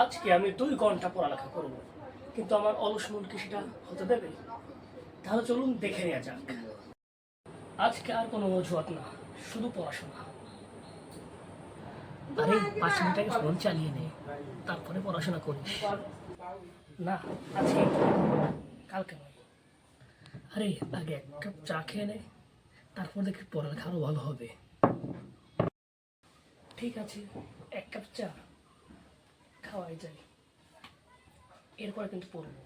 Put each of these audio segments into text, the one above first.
আজকে আমি 2 ঘন্টা পড়ালেখা করব, কিন্তু আমার অলস মন কি সেটা হতে দেবে? তাহলে চলুন দেখে নেওয়া যাক। আজকে আর কোনো অজুহাত না, শুধু পড়াশোনা। আরে 5 মিনিট আগে ফোন চালিয়ে নে, তারপরে পড়াশোনা করিস। না, আজকে কালকে নয়। আরে আগে 1 কাপ চা খেয়ে নে, তারপর দেখি পড়ালেখা আরো ভালো হবে। ঠিক আছে, 1 কাপ চা খাওয়াই যায়, এরপরে কিন্তু পড়বো।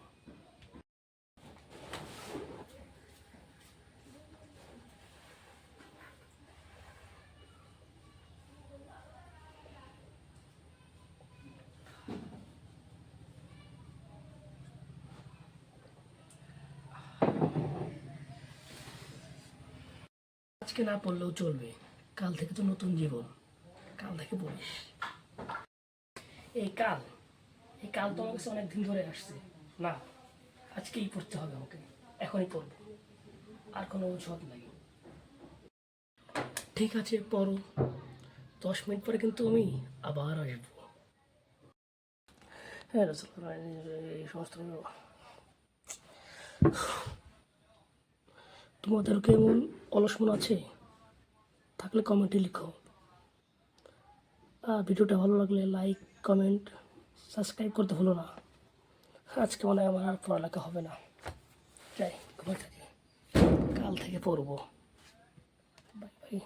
আজকে না পড়লেও চলবে, কাল থেকে তো নতুন জীবন, কাল থেকে পড়িস। এই কাল এই কাল তো আমার কাছে অনেকদিন ধরে আসছে। না, আজকেই পড়তে হবে আমাকে, এখনই পড়বো, আর কোনো অজুহাত নাই। ঠিক আছে, পড়ো। 10 মিনিট পরে কিন্তু আমি আবার আসবো। হ্যাঁ এই সমস্ত তোমাদের কেমন অলস মন আছে? থাকলে কমেন্টে লিখো। ভিডিওটা ভালো লাগলে লাইক, কমেন্ট, সাবস্ক্রাইব করতে ভুলো না। আজকে মনে হয় আমার আর পড়ালেখা হবে না, যাই ঘুমাই থাকি, কাল থেকে পড়বো। Bye bye.